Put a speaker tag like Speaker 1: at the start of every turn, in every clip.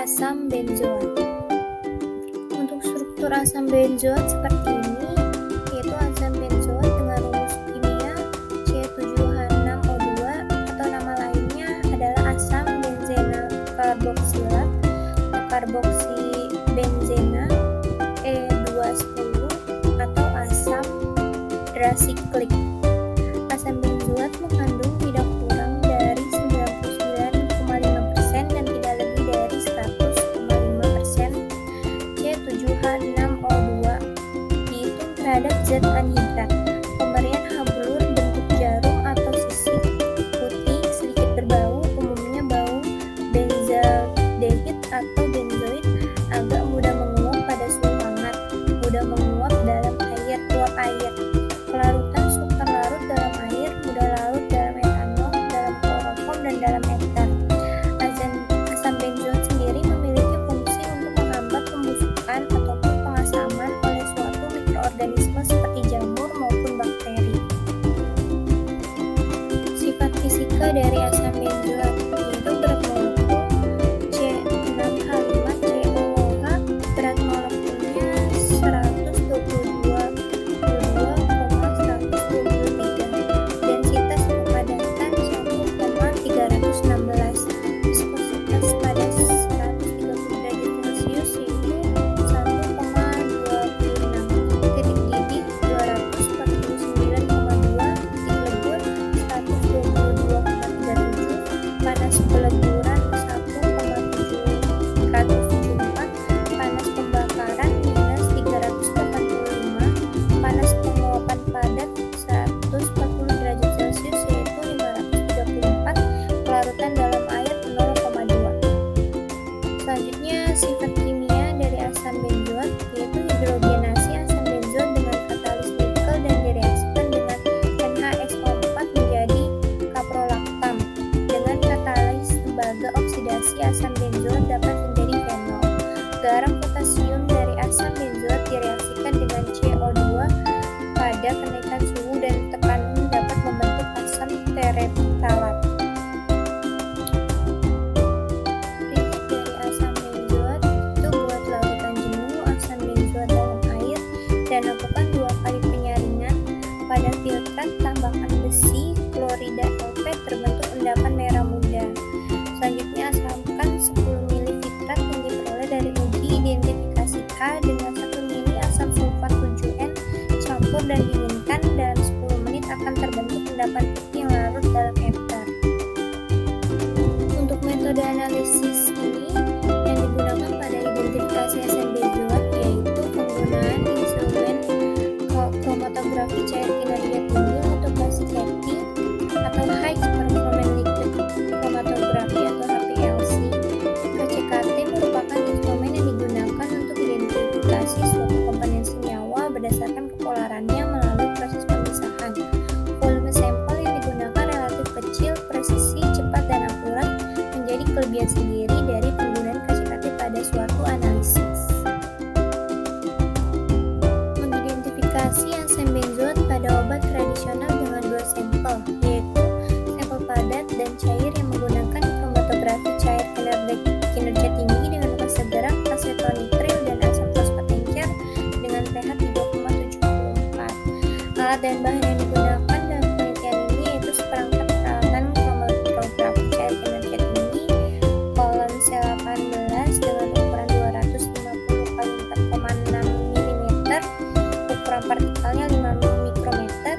Speaker 1: asam benzoat. Untuk struktur asam benzoat seperti ini, yaitu asam benzoat dengan rumus kimia C7H6O2 atau nama lainnya adalah asam benzena karboksilat atau karboksilbenzena E210 atau asam drasiklik. Asam benzoat mengandung tidak kurang dari 99,5% dan tidak lebih dari 100,5% C7H6O2 dihitung terhadap zat anhidrat. Pemberian hablur bentuk jarum atau sisik putih sedikit berbau, umumnya bau benzaldehid atau benzoid, agak mudah menguap pada suhu hangat, mudah menguap dalam uap air. Kelarutan sukar larut dalam air, mudah larut dalam etanol, dalam kloroform, dan dalam ektar. Asam benzoat sendiri memiliki fungsi untuk menghambat pembusukan ataupun pengasaman oleh suatu mikroorganisme seperti jamur maupun bakteri. Sifat fisika dari asam benzoat yaitu berat molekul C6H5COOH, berat molekulnya 122,123, densitas kepadatan 1,316, viskositas pada 130 derajat Celcius yaitu 1,26, titik didih 249,2, titik lebur 122,37, panas peleburan 1,774, panas pembakaran minus 385, panas penguapan padat 140 derajat Celcius yaitu 534, kelarutan dalam air 0,2. Selanjutnya, sifat kimia dari asam benzoat yaitu hidrogenasi asam benzoat dengan katalis nikel dan direaksikan dengan NHSO4 menjadi kaprolaktam. Dengan katalis tembaga oksidasi asam benzoat dapat menjadi fenol. Garam potasium dari asam benzoat direaksikan dengan CO2 pada kenaikan suhu dan tekanan dapat membentuk asam tereptalat. Prinsip dari asam benzoat itu buat larutan jenuh asam benzoat dalam air dan lakukan 2 kali penyaringan. Pada filtrat tambahkan besi klorida LP terbentuk endapan merah muda. Selanjutnya asalkan 10 ml filtrat yang diperoleh dari uji identifikasi H dengan 1 ml asam sulfat 7N, campur dan dinginkan, dalam 10 menit akan terbentuk endapan putih yang larut dalam ektar. Untuk metode analisis ini yang digunakan pada identifikasi asam benzoat yaitu penggunaan instrumen kromatografi cair kinerja tinggi untuk CCT atau High Performance Liquid Chromatography atau HPLC. KCKT merupakan instrumen yang digunakan untuk identifikasi suatu komponen senyawa berdasarkan kepolarannya melalui proses pemisahan. Volume sampel yang digunakan relatif kecil, presisi, cepat, dan akurat menjadi kelebihan sendiri dari penggunaan KCKT pada suatu analisis. Mengidentifikasi asam benzoat pada obat tradisional dengan 2 sampel, yaitu sampel padat dan cair yang menggunakan kromatografi cair kinerja tinggi dengan fase gerak asetonitril dan asam fosfat encer dengan pH 3,74. Alat dan bahan yang digunakan dalam penelitian ini yaitu seperangkat peralatan kromatografi cair kinerja tinggi, kolon C18 dengan ukuran 250 x 4,6 mm, ukuran partikelnya 5 mikrometer,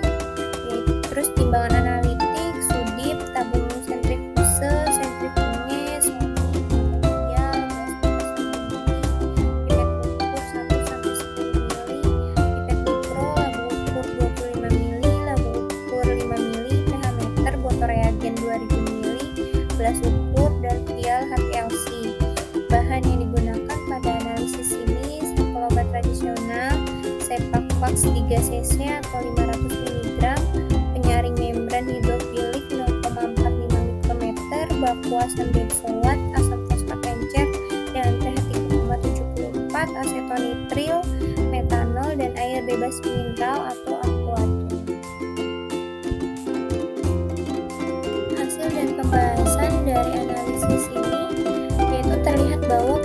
Speaker 1: terus timbangan analitik, sudip, tabung sentrifuse, sentrifuge, pipet ukur 1-10 mili, pipet mikro, labu ukur 25 mili, labu ukur 5 mili, pH meter, botol reagen 2000 mili, gelas ukur, dan vial HPLC. Bahan yang digunakan pada analisis ini sampel obat tradisional, Sepakvax 3 cc atau 500 mg, penyaring membran hidrofilik 0,45 mikrometer, baku asam benzoat, asam fosfat encer dengan pH 3,74, asetonitril, metanol, dan air bebas mineral atau aqua. Hasil dan pembahasan dari analisis ini yaitu terlihat bahwa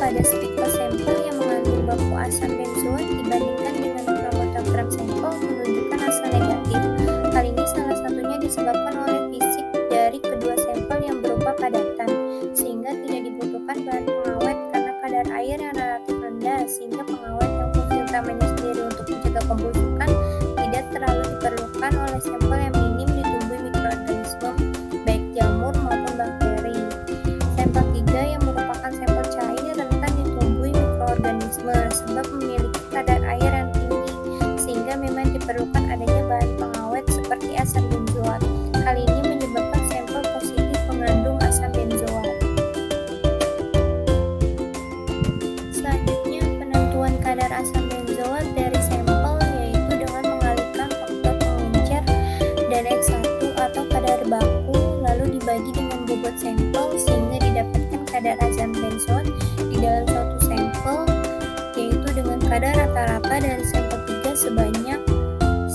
Speaker 1: pembusukan tidak terlalu diperlukan oleh sampel yang minim ditumbuhi mikroorganisme baik jamur maupun bakteri. Sampel 3 yang merupakan sampel cair rentan ditumbuhi mikroorganisme sebab memiliki kadar air yang tinggi sehingga memang diperlukan adanya bahan pengawet seperti asam benzoat. Hal ini menyebabkan sampel positif mengandung asam benzoat. Selanjutnya, penentuan kadar asam benzoat dari sampel yaitu dengan mengalihkan faktor pengencer dan X1 atau kadar baku lalu dibagi dengan bobot sampel sehingga didapatkan kadar asam benzoat di dalam suatu sampel yaitu dengan kadar rata-rata dari sampel 3 sebanyak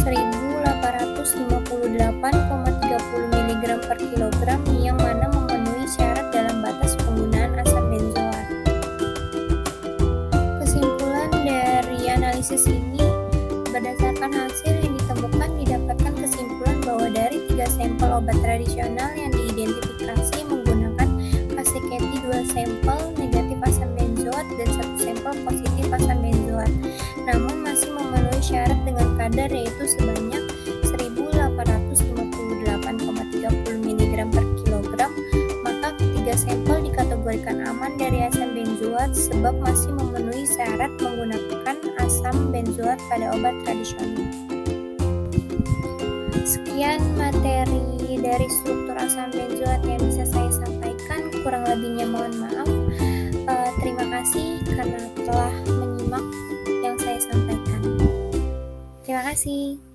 Speaker 1: 1858,30 mg per kilogram yang mana memenuhi syarat dalam batas penggunaan asam benzoat. Kesimpulan dari analisis ini, berdasarkan hasil yang ditemukan didapatkan kesimpulan bahwa dari 3 sampel obat tradisional yang diidentifikasi menggunakan Kasiketi 2 sampel negatif asam benzoat dan 1 sampel positif asam benzoat, namun masih memenuhi syarat dengan kadar yaitu sebanyak 1858,30 mg per kilogram, maka ketiga sampel dikategorikan aman dari asam benzoat sebab masih memenuhi syarat menggunakan asam benzoat pada obat tradisional. Sekian materi dari struktur asam benzoat yang bisa saya sampaikan, kurang lebihnya mohon maaf. Terima kasih karena telah menyimak yang saya sampaikan. Terima kasih.